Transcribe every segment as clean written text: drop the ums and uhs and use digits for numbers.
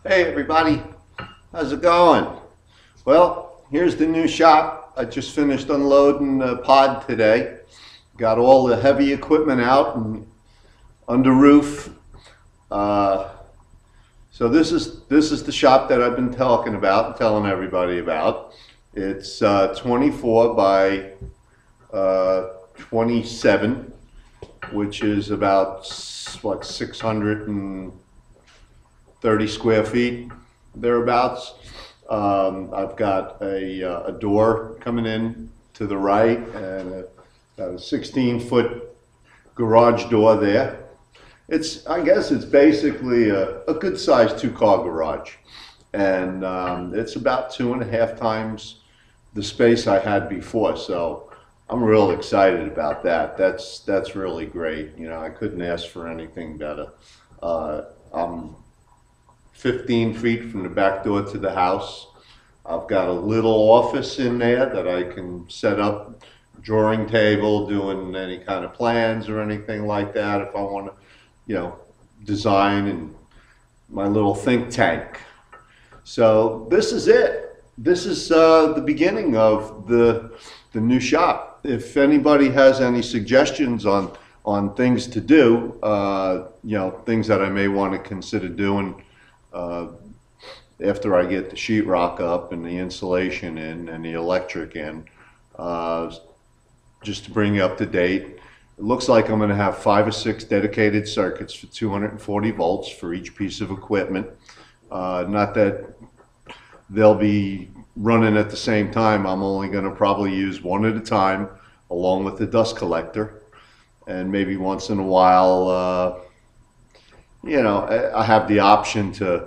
Hey everybody, how's it going? Well, here's the new shop. I just finished unloading the pod today. Got all the heavy equipment out and under roof. Uh, so this is the shop that I've been talking about and telling everybody about. It's 24 by 27, which is about what 630 square feet thereabouts. I've got a door coming in to the right and about a 16-foot garage door there. I guess it's basically a good sized two-car garage. And it's about 2.5 times the space I had before. So I'm real excited about that. That's really great. You know, I couldn't ask for anything better. I'm 15 feet from the back door to the house. I've got a little office in there that I can set up, drawing table, doing any kind of plans or anything like that if I want to, design, and my little think tank. So this is it. This is the beginning of the new shop. If anybody has any suggestions on things to do, things that I may want to consider doing after I get the sheetrock up and the insulation in and the electric in, just to bring you up to date. It looks like I'm going to have 5 or 6 dedicated circuits for 240 volts for each piece of equipment. Not that they'll be running at the same time. I'm only going to probably use one at a time along with the dust collector. And maybe once in a while, I have the option to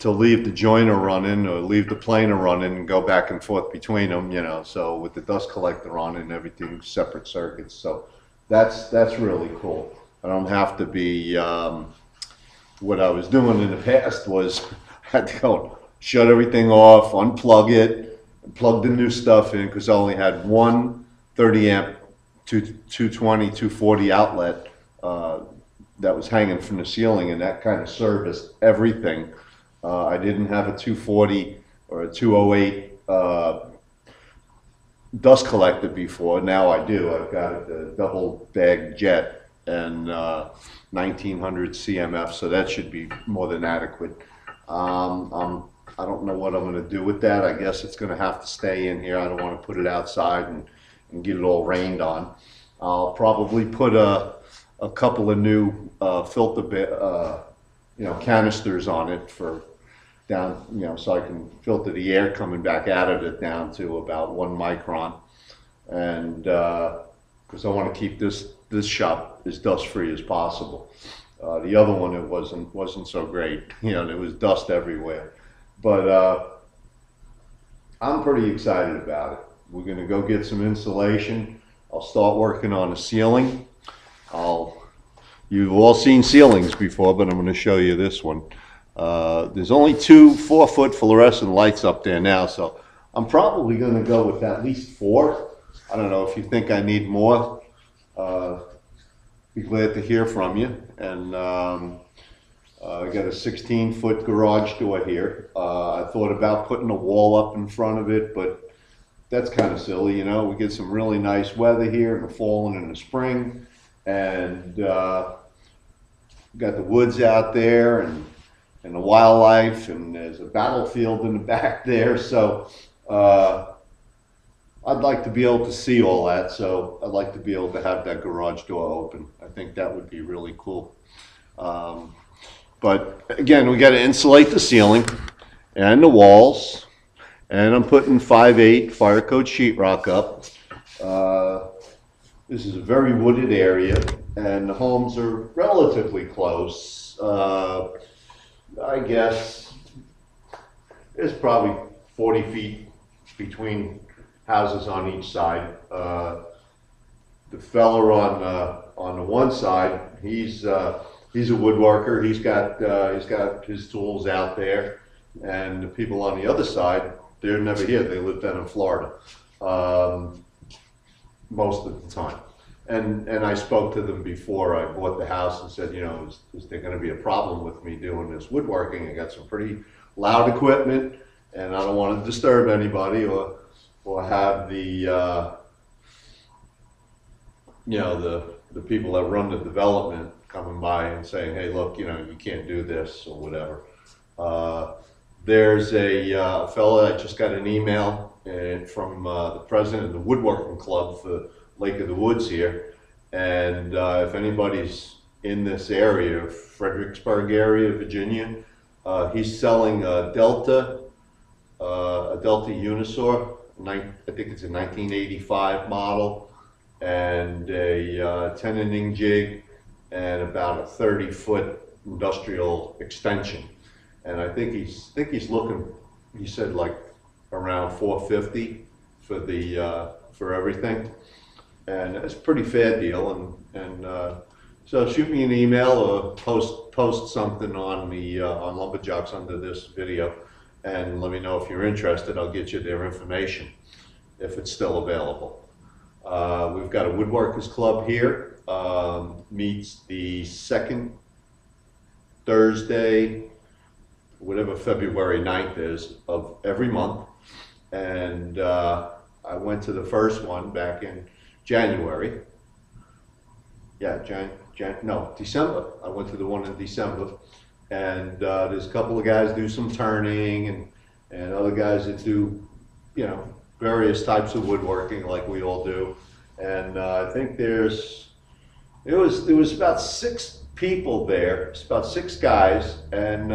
leave the joiner running or leave the planer running and go back and forth between them, so with the dust collector on and everything, separate circuits. So that's really cool. I don't have to be, what I was doing in the past was I had to go shut everything off, unplug it, and plug the new stuff in, because I only had one 30 amp 220, 240 outlet that was hanging from the ceiling, and that kind of serviced everything. I didn't have a 240 or a 208 dust collector before. Now I do. I've got a double bag jet and 1900 CMF, so that should be more than adequate. I don't know what I'm going to do with that. I guess it's going to have to stay in here. I don't want to put it outside and get it all rained on. I'll probably put a couple of new filter canisters on it for down, so I can filter the air coming back out of it down to about 1 micron, and because I want to keep this shop as dust free as possible. The other one, it wasn't so great. There was dust everywhere, but I'm pretty excited about it. We're going to go get some insulation. I'll start working on the ceiling. You've all seen ceilings before, but I'm going to show you this one. There's only 2 4-foot fluorescent lights up there now, so I'm probably going to go with at least 4. I don't know if you think I need more. Be glad to hear from you. And I got a 16-foot garage door here. I thought about putting a wall up in front of it, but that's kind of silly. We get some really nice weather here in the fall and in the spring, and got the woods out there and the wildlife, and there's a battlefield in the back there. So I'd like to be able to see all that. So I'd like to be able to have that garage door open. I think that would be really cool. But again, we got to insulate the ceiling and the walls, and I'm putting 5/8 fire code sheetrock up. This is a very wooded area, and the homes are relatively close. I guess there's probably 40 feet between houses on each side. The fella on the one side, he's a woodworker. He's got his tools out there, and the people on the other side, they're never here. They live down in Florida most of the time. And I spoke to them before I bought the house and said, you know, is there going to be a problem with me doing this woodworking? I got some pretty loud equipment, and I don't want to disturb anybody or have the you know, the people that run the development coming by and saying, hey, look, you know, you can't do this or whatever. There's a fellow that just got an email from the president of the woodworking club for Lake of the Woods here. And if anybody's in this area, Fredericksburg area, Virginia, he's selling a Delta Unisaw, I think it's a 1985 model, and a 10-inning jig, and about a 30-foot industrial extension. And I think he's looking, he said like around $450 for the for everything, and it's a pretty fair deal. And so shoot me an email or post something on the on Lumberjacks under this video, and let me know if you're interested. I'll get you their information if it's still available. We've got a woodworkers club here. Meets the second Thursday, whatever February 9th is, of every month. And I went to the first one back in January. Yeah, December. I went to the one in December. And there's a couple of guys do some turning and other guys that do, you know, various types of woodworking like we all do. And I think there was about 6 people there. It's about 6 guys, and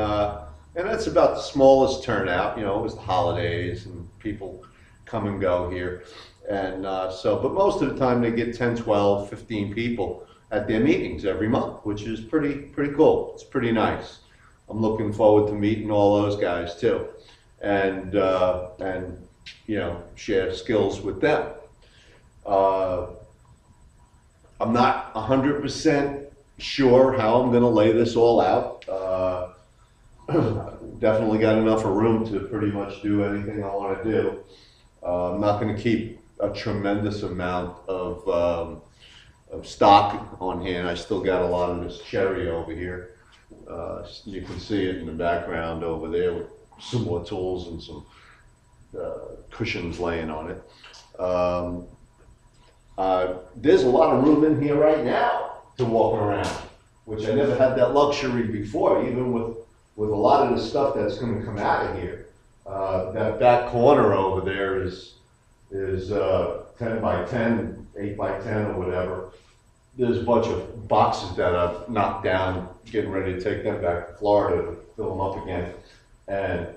that's about the smallest turnout. You know, it was the holidays and people come and go here, and but most of the time they get 10, 12, 15 people at their meetings every month, which is pretty cool. It's pretty nice. I'm looking forward to meeting all those guys too, and you know, share skills with them. I'm not 100% sure how I'm going to lay this all out. Definitely got enough of room to pretty much do anything I want to do. I'm not going to keep a tremendous amount of stock on hand. I still got a lot of this cherry over here. You can see it in the background over there with some more tools and some cushions laying on it. There's a lot of room in here right now to walk around, which I never had that luxury before, even with a lot of the stuff that's going to come out of here. That back corner over there is 10 by 10, 8 by 10 or whatever. There's a bunch of boxes that I've knocked down, getting ready to take them back to Florida to fill them up again. And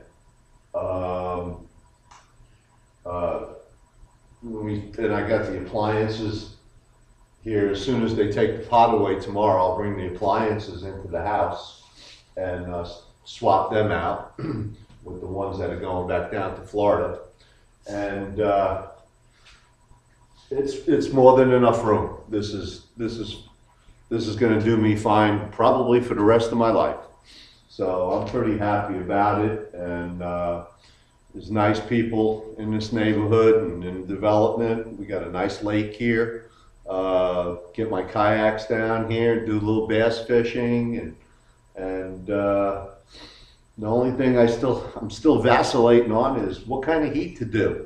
I got the appliances here. As soon as they take the pot away tomorrow, I'll bring the appliances into the house and swap them out with the ones that are going back down to Florida. And it's more than enough room. This is going to do me fine, probably for the rest of my life. So I'm pretty happy about it. And there's nice people in this neighborhood and in development. We got a nice lake here. Get my kayaks down here, do a little bass fishing, and the only thing I'm still vacillating on is what kind of heat to do.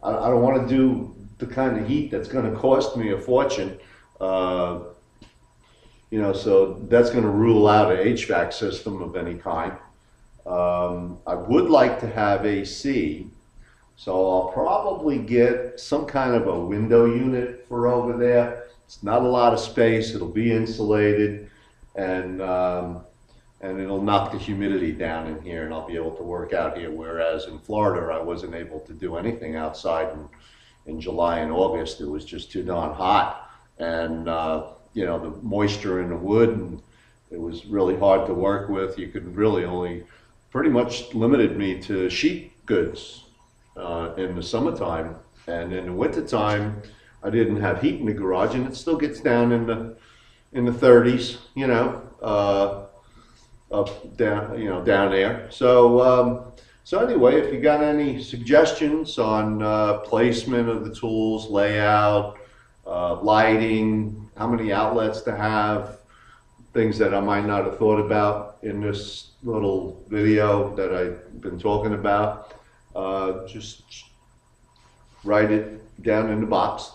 I don't want to do the kind of heat that's going to cost me a fortune. You know, so that's going to rule out an HVAC system of any kind. I would like to have AC, so I'll probably get some kind of a window unit for over there. It's not a lot of space. It'll be insulated, and it'll knock the humidity down in here, and I'll be able to work out here. Whereas in Florida, I wasn't able to do anything outside in July and August. It was just too darn hot, and you know, the moisture in the wood, and it was really hard to work with. You could really only pretty much limited me to sheet goods in the summertime, and in the wintertime I didn't have heat in the garage, and it still gets down in the 30s, you know, down there. So anyway, if you got any suggestions on placement of the tools, layout, lighting, how many outlets to have, things that I might not have thought about in this little video that I've been talking about. Just write it down in the box.